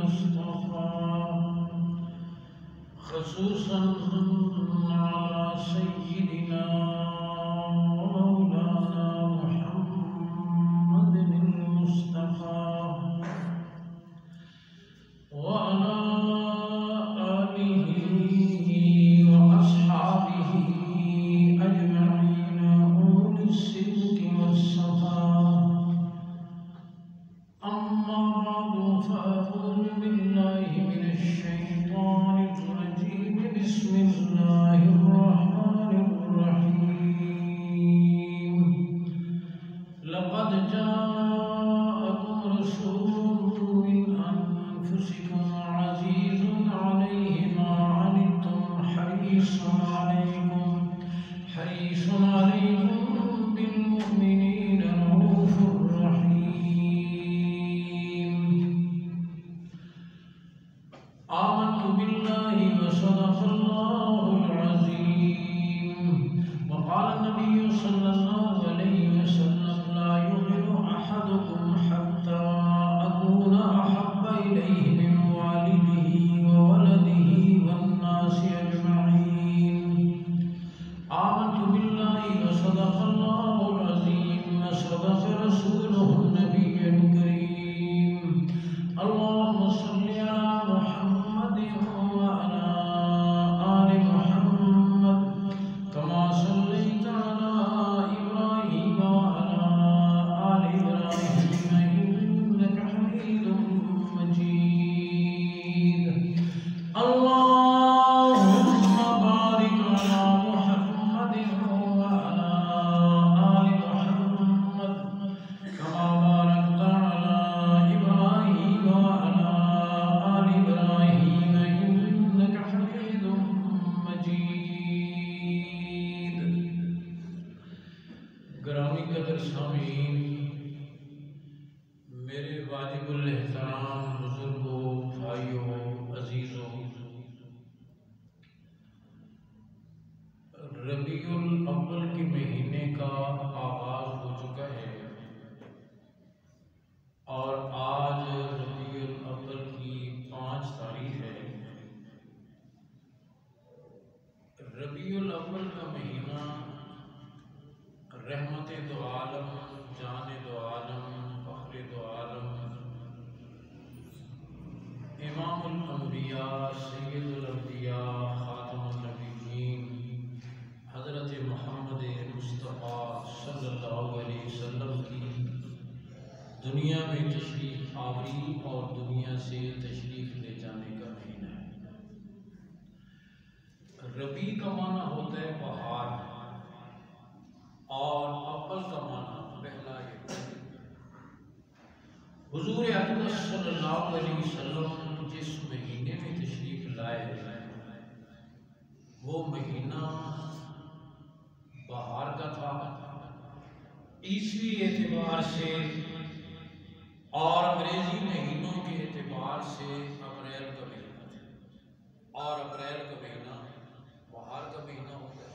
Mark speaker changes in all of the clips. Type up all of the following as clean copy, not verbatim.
Speaker 1: المصطفى خصوصا على سيدنا ومولانا محمد المصطفى وعلى آله وأصحابه أجمعين أولي الصدق والصفاء. أما بعد فأعوذ بالله من الشيطان الرجيم. بسم الله الرحمن الرحيم. لقد جاءكم رسول من أنفسكم عزيز عليه ما عنتم حريص عليكم بالمؤمنين رؤوف رحيم. آمنت بالله وصدق الله العظيم. وقال النبي صلى الله عليه وسلم لا يؤمن أحدكم حتى أكون أحب إليه من والده وولده والناس أجمعين. آمنت بالله وصدق الله العظيم وصدق رسوله النبي الكريم. اللهم صل على محمد وعلى آل محمد كما صليت على إبراهيم وعلى آل إبراهيم إنك حميد مجيد. اللهم بارك على محمد وعلى آل محمد كما باركت على إبراهيم وعلى آل إبراهيم إنك حميد مجيد. گرامی قدر سامعین، میرے واجب الاحترام بزرگوں، بھائیوں، عزیزوں، ربیع الاول کے مہینے کا آغاز ہو چکا ہے اور آج ربیع الاول کی 5 تاریخ ہے. ربیع الاول کا مہینہ رحمت دو عالم، جان دو عالم، فخر دو عالم، امام الانبیاء، سید الانبیاء، خاتم النبیین حضرت محمد مصطفیٰ صلی اللہ علیہ وسلم کی دنیا میں تشریف آوری اور دنیا سے تشریف لے جانے کا مہینہ ہے. ربیع کا معنی ہوتا ہے بہار اور اول کا معنی پہلا ہے. حضور اقدس صلی اللہ علیہ وسلم جس مہینے میں تشریف لائے وہ مہینہ بہار کا تھا عیسوی اعتبار سے اور انگریزی مہینوں کے اعتبار سے اپریل کا مہینہ تھا اور اپریل کا مہینہ بہار کا مہینہ ہوتا ہے.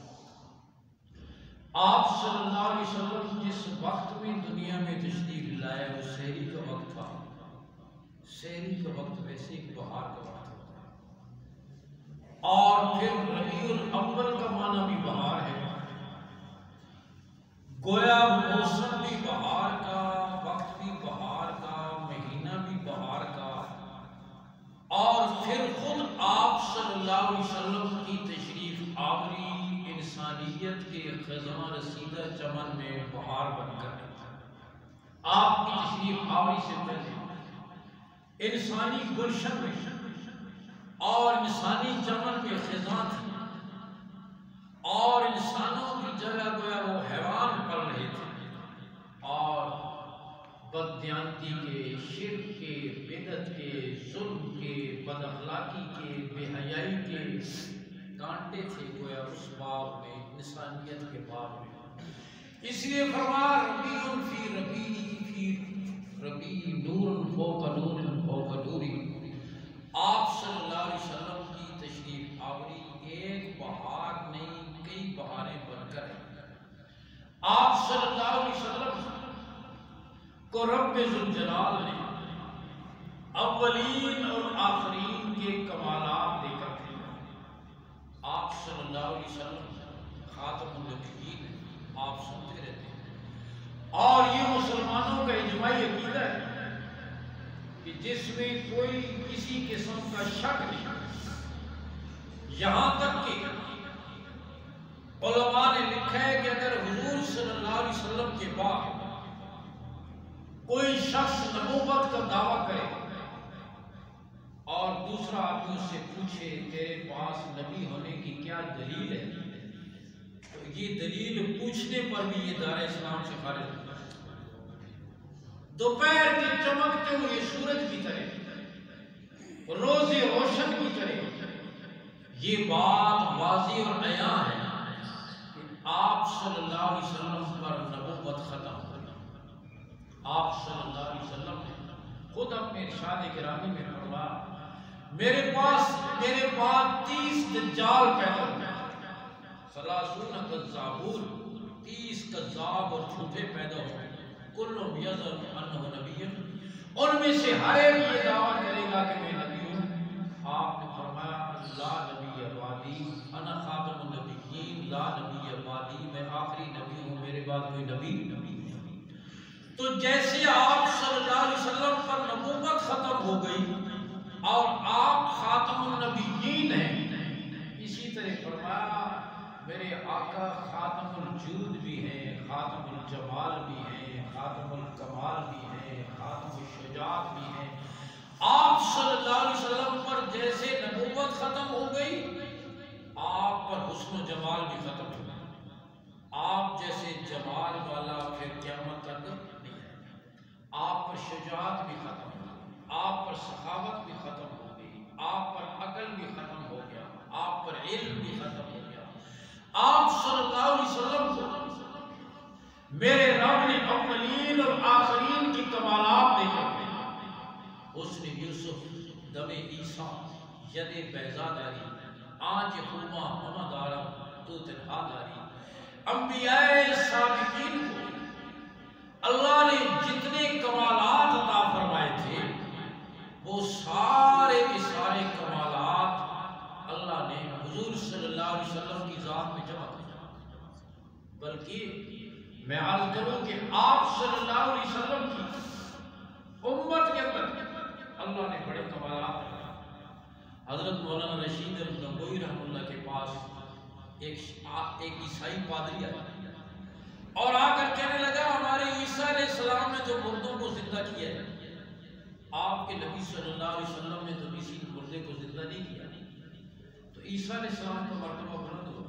Speaker 1: آپ صلی اللہ علیہ وسلم جس وقت میں دنیا میں تشریف لائے وہ سحری کا وقت تھا. سحری کا وقت ویسے ایک بہار کا وقت ہوتا ہے. اور پھر ربیع الاول کا معنی بھی بہار ہے. گویا موسم بھی بہار کا، وقت بھی بہار کا، مہینہ بھی بہار کا. اور پھر خود آپ صلی اللہ علیہ وسلم کی تشریف آوری انسانیت کے خزاں رسیدہ چمن میں بہار بن کر آپ کی تشریف آوری سے پہلے انسانی گلشن میں اور انسانی چمن میں خزاں تھی اور انسانوں کی جگہ گویا وہ حیوان پل رہے تھے اور بددیانتی کے، شرک کے، بدعت کے، ظلم کے، بد اخلاقی کے، بے حیائی کے کانٹے تھے گویا اس باب میں، انسانیت کے باب میں. اس لیے فرمایا ربیع فی ربیع نور فوق نور فوق نوری. آپ صلی اللہ علیہ وسلم کی تشریف آوری ایک بہار نہیں کئی بہاریں بن کر ہیں. آپ صلی اللہ علیہ وسلم کو رب ذوالجلال نے اولین اور آخرین کے کمالات دے کر تھے. آپ صلی اللہ علیہ وسلم خاتم النبیین ہیں، آپ سنتے رہتے ہیں. اور یہ مسلمانوں کا اجماعی عقیدہ ہے کہ جس میں کوئی کسی قسم کا شک نہیں. یہاں تک کہ علماء نے لکھا ہے کہ اگر حضور صلی اللہ علیہ وسلم کے بعد کوئی شخص نبوت کا دعویٰ کرے اور دوسرا آدمی اس سے پوچھے تیرے پاس نبی ہونے کی کیا دلیل ہے، تو یہ دلیل پوچھنے پر بھی یہ دار اسلام سے خارج ہوتا ہے. دوپہر کی چمکتے ہوئے سورج کی طرح، روز روشن کی طرح یہ بات واضح اور عیاں ہے کہ آپ صلی اللہ علیہ وسلم پر نبوت ختم ہو. آپ صلی اللہ علیہ وسلم نے خود اپنے ارشاد گرامی میں فرمایا میرے بعد 30 دجال پیدا ہوئے، 30 کذابون، 30 کذاب اور جھوٹے پیدا ہوئے. کل یزعم انہ نبی، ان میں سے ہر ایک یہ دعویٰ کرے گا کہ میں نبی ہوں. آپ نے فرمایا لا نبی بعدی، انا خاتم النبیین، لا نبی بعدی، میں آخری نبی ہوں، میرے بعد کوئی نبی نہیں. تو جیسے آپ صلی اللہ علیہ وسلم پر نبوت ختم ہو گئی اور آپ خاتم النبیین ہیں، اسی طرح فرمایا میرے آقا خاتم الجود بھی ہیں، خاتم الجمال بھی ہیں، خاتم الکمال بھی ہیں، خاتم الشجاعت بھی ہیں. آپ صلی اللہ علیہ وسلم پر جیسے نبوت ختم ہو گئی، آپ پر حسن و جمال بھی ختم ہو گیا. آپ جیسے جمال والا پھر قیامت تک نہیں ہے. آپ پر شجاعت بھی ختم ہو گئی، آپ پر سخاوت بھی ختم ہو گئی، آپ پر عقل بھی ختم ہو گیا، آپ پر علم بھی ختم ہو گیا. آپ صلی اللہ علیہ وسلم کو میرے رب نے اولین اور آخرین کی کمالات دے کر دیا. حسن یوسف، دم عیسیٰ، ید بیضا داری، آنچ خوباں ہمہ دارم تو تنہا داری. انبیاء سابقین کو اللہ نے جتنے کمالات عطا فرمائے تھے وہ سارے کے سارے کمالات اللہ نے حضور صلی اللہ علیہ وسلم کی ذات میں جمع کیا. بلکہ میں عرض کروں کہ آپ صلی اللہ علیہ وسلم کی امت کے اندر اللہ نے بڑے کمالات رکھے. حضرت مولانا رشید گنگوئی رحمۃ اللہ کے پاس ایک عیسائی پادری آیا اور آ کر کہنے لگا ہمارے عیسیٰ علیہ السلام نے جو مردوں کو زندہ کیا ہے، آپ کے نبی صلی اللہ علیہ وسلم نے تو کسی مردے کو زندہ نہیں کیا. تو عیسیٰ علیہ السلام کا مرتبہ بلند ہوا.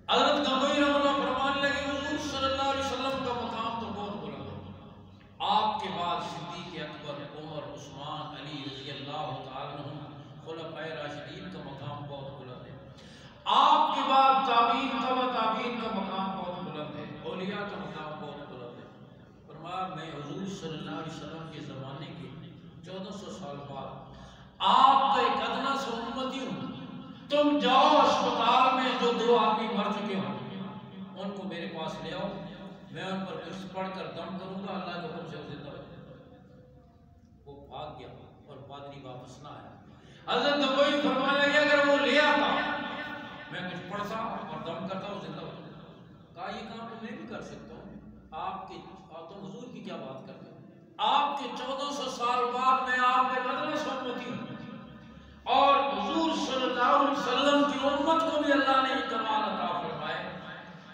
Speaker 1: حضرت گنگوئی رحمۃ اللہ فرمانے لگے حضور صلی اللہ علیہ وسلم کا مقام تو بہت بلند ہوا. آپ کے بعد صدیق اکبر، عمر، عثمان، علی رضی اللہ تعالیٰ عنہ خلفائے راشدین کا مقام بہت بلند ہے. آپ کے بعد تابعین کا مقام بہت بلند ہے، اولیاء کا مقام بہت بلند ہے. فرمایا میں حضور صلی اللہ علیہ وسلم کے زمانے کے 1400 سال بعد آپ کا ایک ادنا سا امتی ہوں. تم جاؤ اسپتال میں جو 2 آدمی مر چکے ہوں ان کو میرے پاس لے آؤ، میں ان پر کچھ پڑھ کر دم کروں گا، اللہ کے حکم سے وہ زندہ ہو جائے. وہ بھاگ گیا اور پادری واپس نہ آیا. حضرت نبوی فرمانے لگے اگر وہ لے آتا میں کچھ پڑھتا اور دم کرتا ہوں زندہ ہو جاتا. کہا یہ کام تو میں بھی کر سکتا ہوں، تم حضور کی کیا بات کرتے ہیں؟ آپ کے 1400 سال بعد میں آپ کے ادنا سا امتی ہوں اور حضور صلی اللہ علیہ وسلم کی امت کو بھی اللہ نے یہ کمال عطا فرمائے.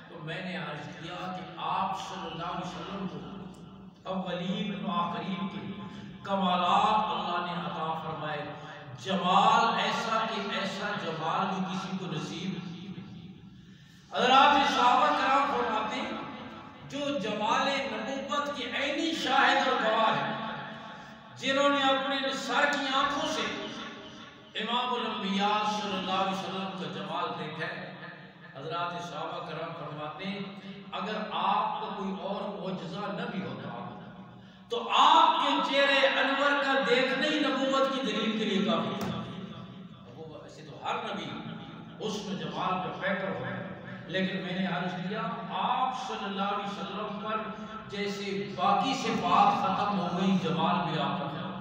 Speaker 1: تو میں نے عرض کیا کہ آپ صلی اللہ علیہ وسلم کو اولین و آخرین کے کمالات اللہ نے عطا فرمائے. جمال ایسا کہ ایسا جمال بھی کسی کو نصیب نہیں. حضرات صحابہ کرام فرماتے ہیں جو جمال نبوت کے عینی شاہد اور گواہ ہیں، جنہوں نے اپنے سر کی آنکھوں سے امام الانبیاء صلی اللہ علیہ وسلم کا جمال دیکھا ہے. حضرات صحابہ کرام فرماتے ہیں اگر آپ کو کوئی اور معجزہ نہ بھی ہوتا تو آپ کے چہرے انور کا دیکھنا ہی نبوت کی دلیل کے لیے کافی تھا. ایسے تو ہر نبی حسن جمال پہ فیکر ہو ہے، لیکن میں نے عرض کیا آپ صلی اللہ علیہ وسلم پر جیسے باقی صفات ختم ہو گئی، جمال بھی آپ کا ختم.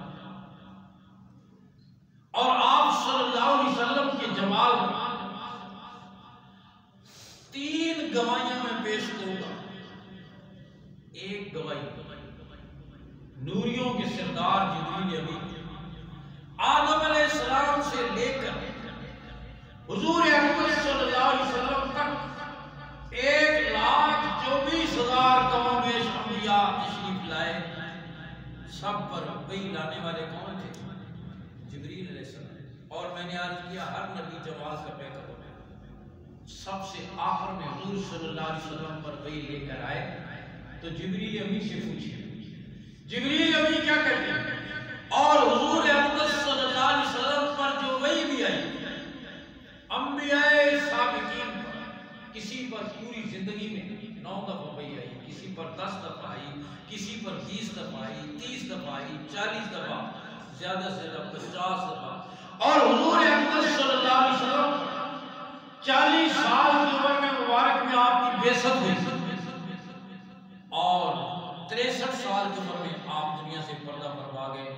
Speaker 1: نوریوں کے سردار جبریل امین آدم علیہ السلام سے لے کر حضور اکرم صلی اللہ علیہ وسلم تک 1,24,000 کم بیش انبیاء تشریف لائے. سب پر وحی لانے والے کون تھے؟ جبریل علیہ السلام. اور میں نے عرض کیا ہر نبی جمال کا پیکر ہوتا ہے. سب سے آخر میں حضور صلی اللہ علیہ وسلم پر وحی لے کر آئے تو جبریل امین سے پوچھے جبریل امین کیا کہتے ہیں؟ اور حضور اکرم صلی اللہ علیہ وسلم پر جو وحی بھی آئی انبیاء سابقین پر کسی پر پوری زندگی میں 9 دفعہ وحی آئی, کسی پر 10 دفعہ آئی, کسی پر 20 دفعہ آئی, 30 دفعہ آئی, 40 دفعہ, زیادہ سے زیادہ 50 دفعہ. اور حضور اکرم صلی اللہ علیہ وسلم 40 سال کی عمر میں مبارک میں آپ کی بعثت ہوئی اور 63 سال کی عمر میں آپ دنیا سے پردہ فرما گئے.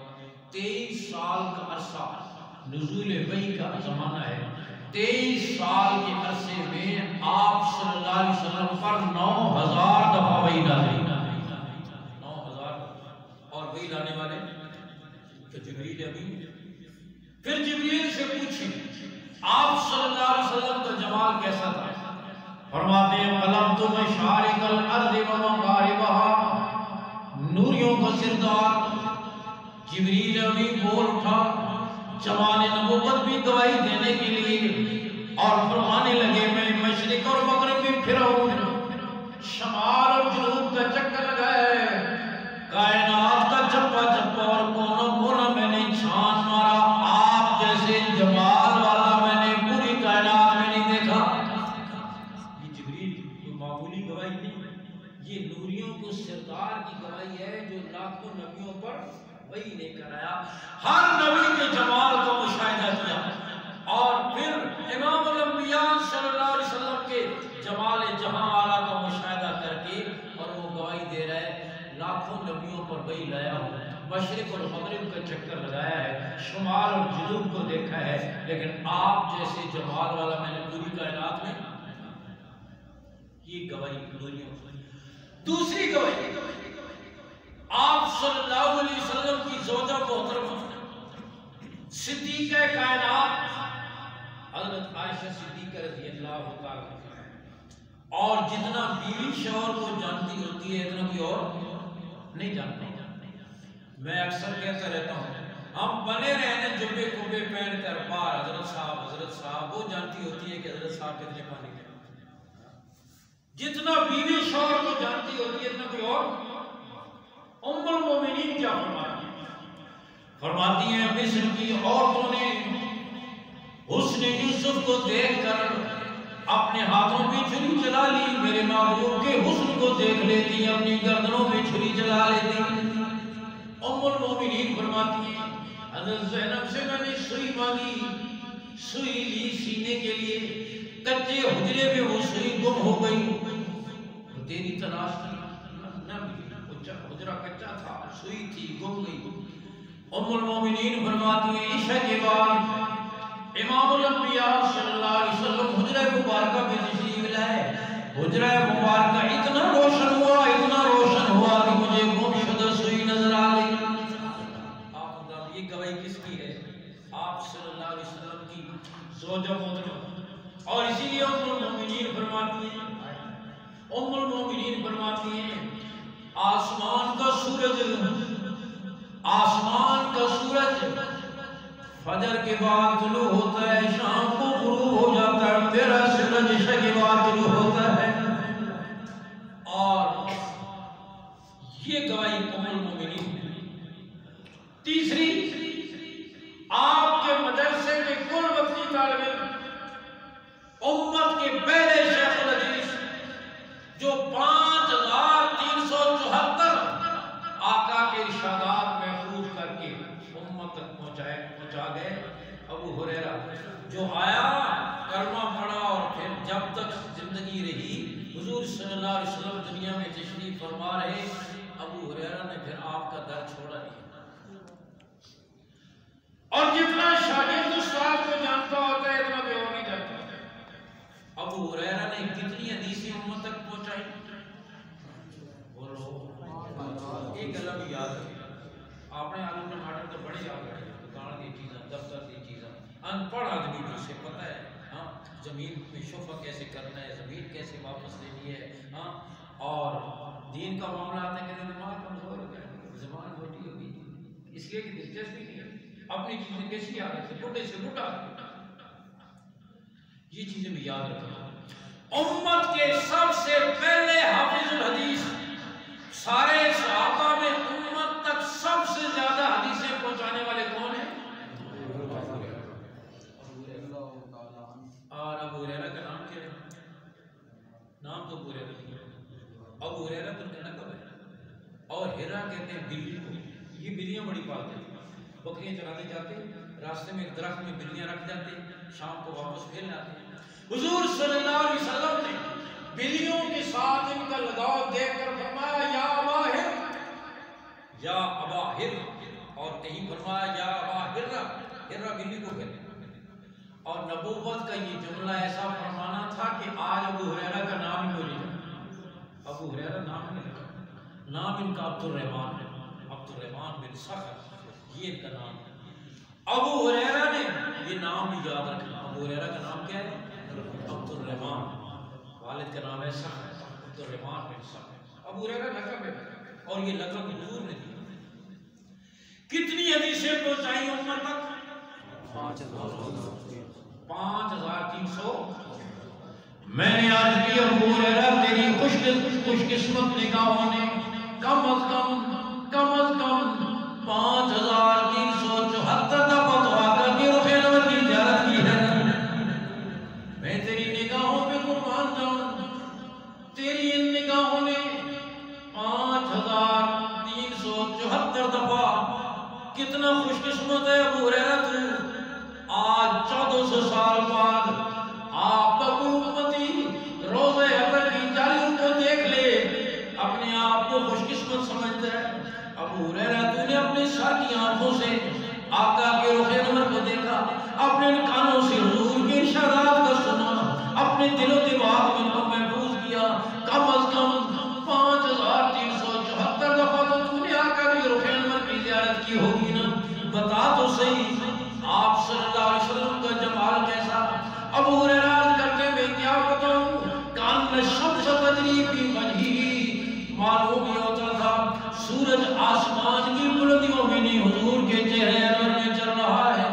Speaker 1: 23 سال کا عرصہ نزول وحی کا زمانہ ہے. 23 سال کے عرصے میں آپ صلی اللہ علیہ وسلم پر 9,000 دفعہ وحی نازل ہوئی. 9,000. اور وحی لانے والے کہ جبریل امین. پھر جبریل سے پوچھیں آپ صلی اللہ علیہ وسلم کا جمال کیسا تھا؟ فرماتے ہیں قلمت مشارق الارض و مغاربها. نوریوں کا سردار جبریل امین بول اٹھا جمال نبوت بھی گواہی دینے کے لیے اور فرمانے لگے میں مشرق اور مغرب میں پھرا ہوں, شمال اور جنوب کا چکر لگایا ہے, کائنات کا چپا چپا اور کونا کونا میں نے چھان مارا. آپ جیسے جمال والا میں نے پوری کائنات میں نہیں دیکھا. یہ جبریل کوئی معمولی گواہی نہیں, یہ نوریوں کو سردار کی گواہی ہے جو لاکھوں نبیوں پر وحی لے کر آیا. ہر نبی کے جمال کو مشاہدہ کیا اور پھر امام الانبیاء صلی اللہ علیہ وسلم کے جمال جہاں آلہ کا مشاہدہ کر کے اور وہ گواہی دے رہا ہے لاکھوں نبیوں پر وحی لایا ہوں, مشرق اور مغرب کا چکر لگایا ہے, شمال اور جنوب کو دیکھا ہے, لیکن آپ جیسے جمال والا میں نے پوری کائنات میں. یہ گواہی نوریوں. دوسری گواہی آپ صلی اللہ علیہ وسلم کی زوجہ محترمہ صدیقہ کائنات حضرت عائشہ صدیقہ رضی اللہ تعالیٰ عنہا, اور جتنا بیوی شوہر کو جانتی ہوتی ہے اتنا کوئی اور نہیں جانتا. میں اکثر کہتا رہتا ہوں ہم بنے رہنے جبے کبے پہن کر باہر حضرت صاحب, وہ جانتی ہوتی ہے کہ حضرت صاحب کتنے پانی میں. جتنا بیوی شوہر کو جانتی ہوتی ہے اتنا کوئی اور. ام المومنین کیا فرماتی ہیں مصر کی عورتوں نے حسن یوسف کو دیکھ کر اپنے ہاتھوں پہ چھری چلا لی, میرے محبوب کے حسن کو دیکھ لیتی اپنی گردنوں پہ چھری چلا لیتی. ام المومنین فرماتی ہیں حضرت زینب سے میں نے سوئی مانگی, سوئی لی سینے کے لیے, کچے حجرے میں وہ سوئی گم ہو گئی, تیری تلاش نہ ملی, حجرہ کچا تھا, سوئی تھی گم گئی. ام المومنین فرماتی ہیں عشاء کے بعد امام الانبیاء صلی اللہ علیہ وسلم حجرہ مبارکہ میں تشریف لائے. حجرہ مبارکہ اتنا روشن ہوا کہ مجھے گم شدہ سوئی نظر آ گئی. آپ یہ گواہی کس کی ہے؟ آپ صلی اللہ علیہ وسلم کی زوجہ محترمہ. اور اسی لیے ام المومنین فرماتی ہیں آسمان کا سورج فجر کے بعد طلوع ہوتا ہے, شام کو غروب ہو جاتا ہے, تیرا سورج عشاء کے بعد طلوع ہوتا ہے. اور یہ گواہی ام المومنین. تیسری آپ کے مدرسے کے کل وقتی طالب علم امت کے پہلے شیخ الحدیث جو 5,374 آقا کے ارشادات محفوظ کر کے امت تک پہنچا گئے, ابو ہریرہ جو آیا کلمہ پڑھا اور پھر جب تک زندگی رہی حضور صلی اللہ علیہ وسلم دنیا میں تشریف فرما رہے, ابو ہریرہ نے پھر آپ کا در چھوڑا نہیں. اور جتنا شاگرد استاد کو جانتا ہوتا ہے اتنا بھی اور نہیں جانتا. ابو ہریرہ نے کتنی حدیثیں امت تک پہنچائی؟ بولو ایک گلا بھی یاد ہے. اپنے عالم نے ماڈل تو بڑے یاد رکھے دکان کی چیزاں دفتر کی چیزاں ان پڑھ آدمی کو اسے پتہ ہے ہاں زمین پہ شفا کیسے کرنا ہے زمین کیسے واپس لینی ہے ہاں اور دین کا معاملہ آتا ہے کہ دماغ کمزور ہو گیا زبان چھوٹی ہو گئی اس لیے کہ دلچسپی نہیں ہے اپنی چیزیں کیسی یاد رکھتے بوٹے سے بوٹا یہ چیزیں بھی یاد رکھنا امت کے سب سے پہلے حافظ الحدیث سارے صحابہ میں امت تک سب سے زیادہ حدیثیں پہنچانے والے کون ہیں اور ابو ہریرہ کا نام کیا ہے نام تو ابو ہریرہ نہیں ہے ابو ہریرہ تو کہنا کب ہے اور ہیرا کہتے ہیں بلی کو یہ بلیاں بڑی پالتے ہیں بکریاں چرانے جاتے راستے میں ایک درخت میں بلیاں رکھ جاتے شام کو واپس پھر لاتے حضور صلی اللہ علیہ وسلم نے بلیوں کے ساتھ ان کا لگاؤ دیکھ کر فرمایا یا ابا ہر یا ابا ہر اور کہیں فرمایا یا ابا ہر بلی کو کہتے اور نبوت کا یہ جملہ ایسا فرمانا تھا کہ آج ابو ہریرہ کا نام ہی نہیں رکھا ابو ہریرہ نام نہیں رکھا نام ان کا عبد الرحمن بن صخر یہ ان کا نام ہے ابو ہریرہ نے یہ نام بھی یاد رکھنا ابو ہریرہ کا نام کیا ہے عبد الرحمن والد کا نام ہے صخر عبد الرحمن بن صخر ابو ہریرہ لقب ہے اور یہ لقب حضور نے دیا کتنی حدیثیں پہنچائی امت تک 5300 میں نے آج کی ابو ہریرہ تیری خوش قسمت نگاہوں نے کم از کم 5374 دفعہ تو آ کر کے رخ انور کی زیارت کی ہے میں تیری نگاہوں پہ قربان جاؤں تیری ان نگاہوں نے 5374 دفعہ کتنا خوش قسمت ہے ابو ہریرہ تو آج 1400 سال بعد آپ کا کوئی امتی روزہ حضر کی جالیوں کو دیکھ لے اپنے آپ کو خوش قسمت سمجھتا ہے ابو ہریرہ تو نے اپنے سر کی آنکھوں سے آقا کے رخ انور کو دیکھا اپنے کانوں سے حضور کے ارشادات کو سنا اپنے دل و دماغ میں ان کو محفوظ کیا کم از کم 5374 دفعہ تو نے آقا کے رخ انور کی زیارت کی ہوگی نا بتا تو صحیح آپ صلی اللہ علیہ وسلم کا جمال کیسا ابو ہریرہ کرتے میں کیا بتاؤں کان شمس تجری فی وجہی معلوم یہ ہوتا تھا سورج آسمان کی بلندیوں میں نہیں حضور کے چہرے انور میں چل رہا ہے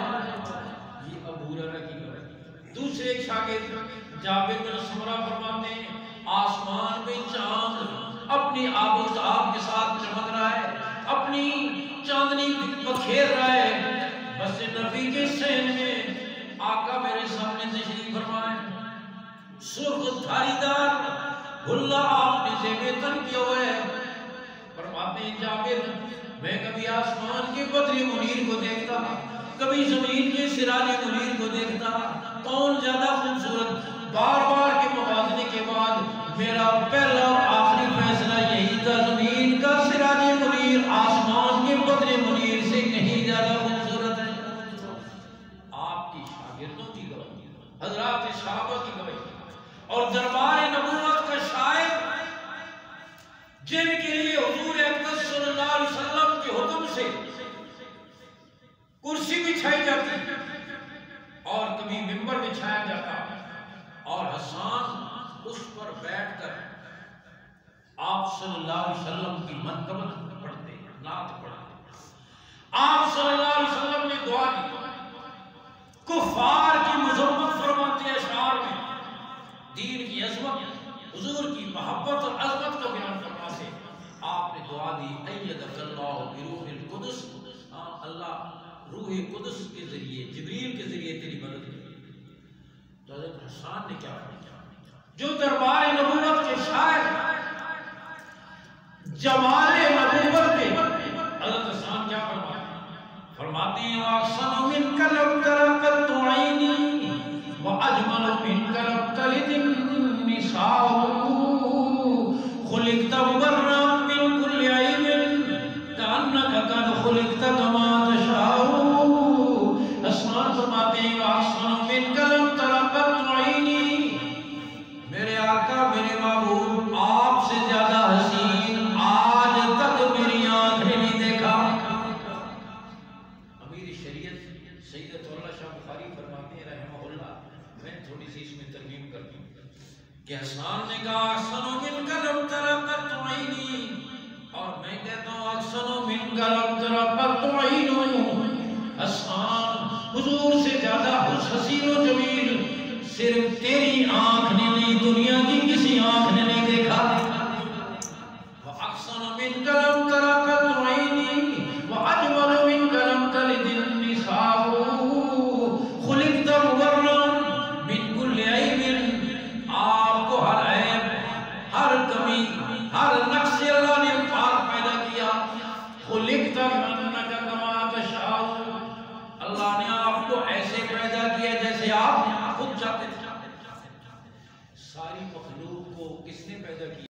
Speaker 1: یہ ابو ہریرہ کی بات دوسرے ایک شاگرد جابر بن سمرہ فرماتے ہیں آسمان میں چاند اپنی آب و تاب کے ساتھ چمک رہا ہے اپنی چاندنی بکھیر رہا ہے بس نبی کے صحن میں آقا میرے سامنے تشریف فرمائے سرخ دھاری دار اللہ آپ نے زیب تن کیا ہوا ہے فرماتے ہیں جابر میں کبھی آسمان کے بدر منیر کو دیکھتا کبھی زمین کے سراج منیر کو دیکھتا کون زیادہ خوبصورت بار بار کے موازنے کے بعد میرا پہلا اور آخری فیصلہ یہی تھا زمین کا سراج منیر آسمان کے بدر منیر سے کہیں زیادہ خوبصورت ہے آپ کی شاگردوں کی گواہی حضرات صحابہ کی گواہی اور دربار نبوت کا شاعر جن کے لیے حضور اکرم صلی اللہ علیہ وسلم کے حکم سے کرسی بچھائی جاتی اور کبھی منبر بچھایا جاتا اور حسان اس پر بیٹھ کر آپ صلی اللہ علیہ وسلم کی منقبت پڑھتے نعت پڑھتے آپ صلی اللہ علیہ وسلم نے دعا کی کفار کی مذمت فرماتے اشعار میں دین کی عظمت حضور کی محبت اور عظمت کو بیان فرماتے آپ نے دعا دی ایدک اللہ بروح القدس اللہ روح قدس کے ذریعے جبریل کے ذریعے تیری مدد کی تو حضرت حسان نے کیا فرمایا جو دربار نبوت کے شاعر جمال نبوت کے حضرت حسان کیا فرماتے ہیں وَأَحْسَنُ مِنْكَ لَوْ تَرَكَتْ عَيْنِي وَأَجْمَلُ مِنْكَ لَوْ تَلِدِ النِّسَاءُ خُلِقْتَ مُبَرًّا مِنْ كُلِّ عَيْبٍ كَأَنَّكَ قَدْ خُلِقْتَ كَمَا تَشَاءُ حسان فرماتے ہیں وَأَحْسَنُ مِنْكَ لَوْ تَرَكَتْ عَيْنِي میرے آقا میرے محبوب آپ سے زیادہ حسین آج تک میری آنکھ نے نہیں دیکھا منك لم تر قط عين حسان، حضور سے زیادہ حسین و جمیل صرف تیری آنکھ نے نہیں، دنیا کی کسی آنکھ نے نہیں دیکھا۔ وَأَحْسَنُ مِنْكَ لَمْ تَرَ قَطْعُ عَيْنٍ وَأَجْمَلُ مِنْكَ لَمْ تَلِدِ النِّسَاءُ خُلِقْتَ مُبَرًّا مِنْ كُلِّ عَيْبٍ، آپ کو ہر عیب، ہر کمی، ہر نقص سے اللہ نے پاک پیدا کیا۔ خُلِقْتَ كَأَنَّكَ كَمَا تَشَاءُ، اللہ نے آپ کو ایسے پیدا کیا جیسے آپ خود چاہتے تھے۔ ساری مخلوق کو کس نے پیدا کیا؟